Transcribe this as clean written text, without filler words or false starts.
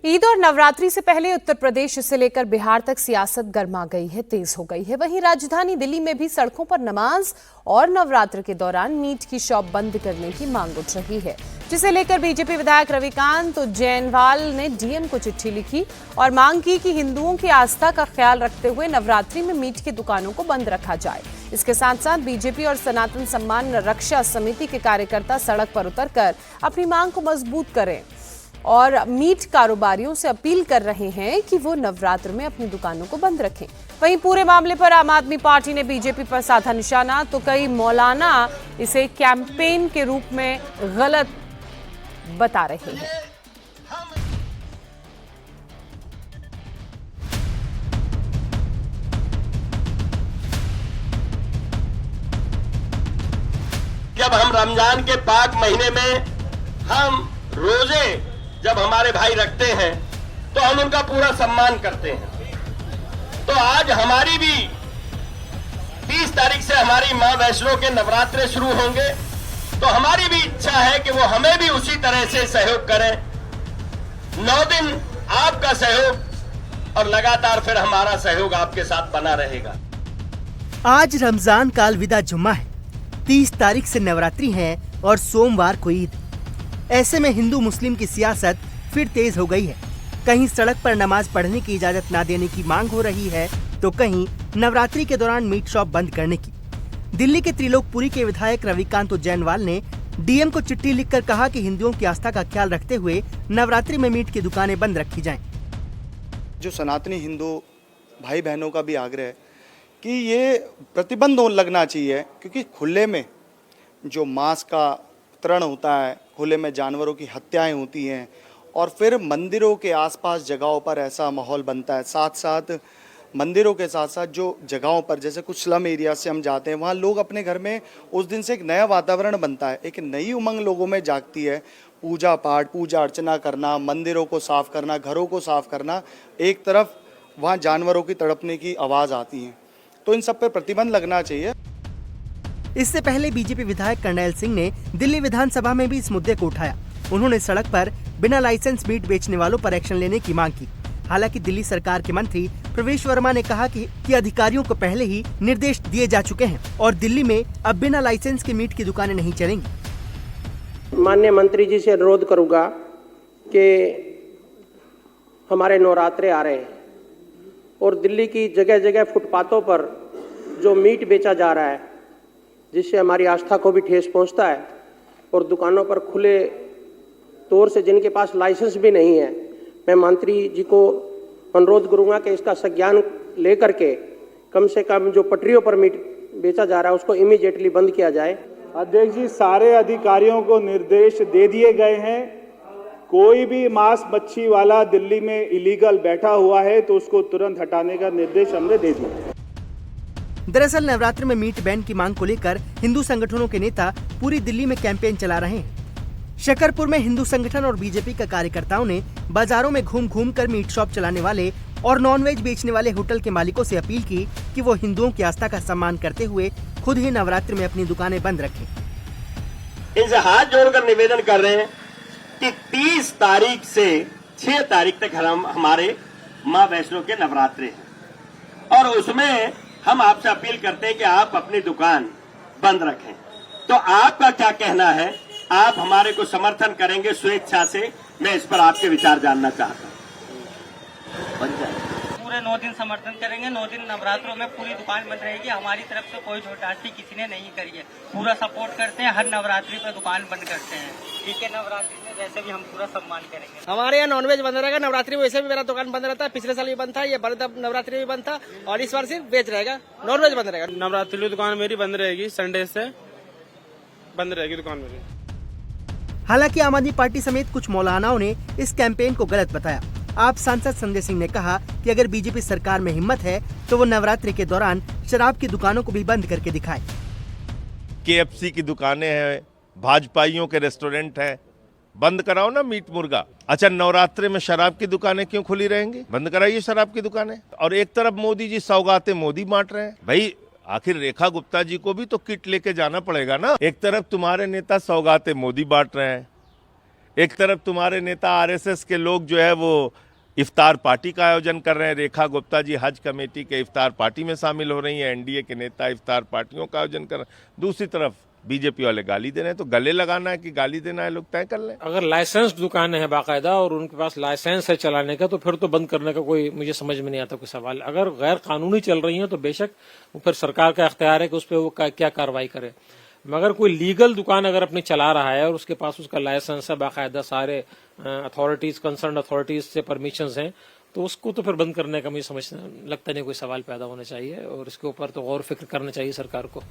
ईद और नवरात्रि से पहले उत्तर प्रदेश से लेकर बिहार तक सियासत गर्मा गई है, तेज हो गई है। वहीं राजधानी दिल्ली में भी सड़कों पर नमाज और नवरात्र के दौरान मीट की शॉप बंद करने की मांग उठ रही है, जिसे लेकर बीजेपी विधायक रविकांत जैनवाल ने डीएम को चिट्ठी लिखी और मांग की कि हिंदुओं की आस्था का ख्याल रखते हुए नवरात्रि में मीट की दुकानों को बंद रखा जाए। इसके साथ साथ बीजेपी और सनातन सम्मान रक्षा समिति के कार्यकर्ता सड़क पर उतरकर अपनी मांग को मजबूत करें और मीट कारोबारियों से अपील कर रहे हैं कि वो नवरात्र में अपनी दुकानों को बंद रखें। वहीं पूरे मामले पर आम आदमी पार्टी ने बीजेपी पर साधा निशाना, तो कई मौलाना इसे कैंपेन के रूप में गलत बता रहे हैं। जब हम रमजान के पाक महीने में हम रोजे जब हमारे भाई रखते हैं तो हम उनका पूरा सम्मान करते हैं। तो आज हमारी भी 30 तारीख से हमारी मां वैष्णो के नवरात्रे शुरू होंगे, तो हमारी भी इच्छा है कि वो हमें भी उसी तरह से सहयोग करें। 9 दिन आपका सहयोग और लगातार फिर हमारा सहयोग आपके साथ बना रहेगा। आज रमजान का अलविदा जुम्मा है, 30 तारीख से नवरात्रि है और सोमवार को ईद। ऐसे में हिंदू मुस्लिम की सियासत फिर तेज हो गई है। कहीं सड़क पर नमाज पढ़ने की इजाजत ना देने की मांग हो रही है, तो कहीं नवरात्रि के दौरान मीट शॉप बंद करने की। दिल्ली के त्रिलोकपुरी के विधायक रविकांत जैनवाल ने डीएम को चिट्ठी लिखकर कहा कि हिंदुओं की आस्था का ख्याल रखते हुए नवरात्रि में मीट की दुकानें बंद रखी जाएं। जो सनातनी हिंदू भाई बहनों का भी आग्रह है कि ये प्रतिबंध लगना चाहिए, क्योंकि खुले में जो मांस का वितरण होता है, खुले में जानवरों की हत्याएं होती हैं और फिर मंदिरों के आसपास जगहों पर ऐसा माहौल बनता है। साथ साथ मंदिरों के साथ साथ जो जगहों पर, जैसे कुछ स्लम एरिया से हम जाते हैं, वहाँ लोग अपने घर में उस दिन से एक नया वातावरण बनता है, एक नई उमंग लोगों में जागती है। पूजा पाठ, पूजा अर्चना करना, मंदिरों को साफ करना, घरों को साफ करना, एक तरफ वहाँ जानवरों की तड़पने की आवाज़ आती है, तो इन सब पर प्रतिबंध लगना चाहिए। इससे पहले बीजेपी विधायक कर्नैल सिंह ने दिल्ली विधानसभा में भी इस मुद्दे को उठाया। उन्होंने सड़क पर बिना लाइसेंस मीट बेचने वालों पर एक्शन लेने की मांग की। हालांकि दिल्ली सरकार के मंत्री प्रवेश वर्मा ने कहा कि अधिकारियों को पहले ही निर्देश दिए जा चुके हैं और दिल्ली में अब बिना लाइसेंस के मीट की दुकानें नहीं चलेंगी। माननीय मंत्री जी से अनुरोध करूंगा कि हमारे नवरात्रे आ रहे हैं और दिल्ली की जगह जगह फुटपाथों पर जो मीट बेचा जा रहा है, जिससे हमारी आस्था को भी ठेस पहुंचता है, और दुकानों पर खुले तौर से जिनके पास लाइसेंस भी नहीं है, मैं मंत्री जी को अनुरोध करूंगा कि इसका संज्ञान लेकर के कम से कम जो पटरियों पर मीट बेचा जा रहा है उसको इमीडिएटली बंद किया जाए। अध्यक्ष जी, सारे अधिकारियों को निर्देश दे दिए गए हैं। कोई भी मांस मच्छी वाला दिल्ली में इलीगल बैठा हुआ है तो उसको तुरंत हटाने का निर्देश हमने दे दिया। दरअसल नवरात्र में मीट बैन की मांग को लेकर हिंदू संगठनों के नेता पूरी दिल्ली में कैंपेन चला रहे हैं। शकरपुर में हिंदू संगठन और बीजेपी के कार्यकर्ताओं ने बाजारों में घूम घूम कर मीट शॉप चलाने वाले और नॉनवेज बेचने वाले होटल के मालिकों से अपील की कि वो हिंदुओं की आस्था का सम्मान करते हुए खुद ही नवरात्र में अपनी दुकानें बंद रखें। इनसे हाथ जोड़कर निवेदन कर रहे हैं कि 30 तारीख से 6 तारीख तक हमारे मां वैष्णो के नवरात्रे हैं और उसमें हम आपसे अपील करते हैं कि आप अपनी दुकान बंद रखें। तो आपका क्या कहना है? आप हमारे को समर्थन करेंगे स्वेच्छा से? मैं इस पर आपके विचार जानना चाहता हूं। पूरे 9 दिन समर्थन करेंगे। 9 दिन नवरात्रों में पूरी दुकान बंद रहेगी। हमारी तरफ से कोई छोटाछी किसी ने नहीं करी है, पूरा सपोर्ट करते हैं। हर नवरात्रि पर दुकान बंद करते हैं। ठीक है, नवरात्रि में वैसे भी हम पूरा सम्मान करेंगे। हमारे यहाँ नॉनवेज बंद रहेगा। नवरात्रि में वैसे भी मेरा दुकान बंद रहता है, पिछले साल भी बंद था, ये नवरात्रि में बंद था और इस बार सिर्फ वेज रहेगा, नॉनवेज बंद रहेगा। नवरात्रि की दुकान मेरी बंद रहेगी, संडे से बंद रहेगी दुकान मेरी। हालांकि आम आदमी पार्टी समेत कुछ मौलानाओं ने इस कैंपेन को गलत बताया। आप सांसद संजय सिंह ने कहा कि अगर बीजेपी सरकार में हिम्मत है तो वो नवरात्रि के दौरान शराब की दुकानों को भी बंद करके दिखाए। KFC की दुकानें हैं, भाजपाइयों के रेस्टोरेंट हैं, बंद कराओ ना मीट मुर्गा। अच्छा, नवरात्रि में शराब की दुकानें क्यों खुली रहेंगी? बंद कराइए शराब की दुकानें। और एक तरफ मोदी जी सौगातें मोदी बांट रहे हैं। भाई आखिर रेखा गुप्ता जी को भी तो किट लेके जाना पड़ेगा ना। एक तरफ तुम्हारे नेता सौगातें मोदी बांट रहे हैं, एक तरफ तुम्हारे नेता आरएसएस के लोग जो है वो इफ्तार पार्टी का आयोजन कर रहे हैं, रेखा गुप्ता जी हज कमेटी के इफ्तार पार्टी में शामिल हो रही हैं, एनडीए के नेता इफ्तार पार्टियों का आयोजन कर रहे हैं, दूसरी तरफ बीजेपी वाले गाली दे रहे हैं। तो गले लगाना है कि गाली देना है, लोग तय कर लें। अगर लाइसेंस दुकानें हैं बाकायदा और उनके पास लाइसेंस है चलाने का, तो फिर तो बंद करने का कोई मुझे समझ में नहीं आता कोई सवाल। अगर गैर कानूनी चल रही हैं तो बेशक फिर सरकार का अख्तियार है कि उस पर वो क्या कार्रवाई करे। मगर कोई लीगल दुकान अगर अपनी चला रहा है और उसके पास उसका लाइसेंस है, बाकायदा सारे अथॉरिटीज कंसर्न अथॉरिटीज से परमिशंस हैं, तो उसको तो फिर बंद करने का मुझे समझ लगता नहीं कोई सवाल पैदा होना चाहिए और इसके ऊपर तो गौर फिक्र करना चाहिए सरकार को।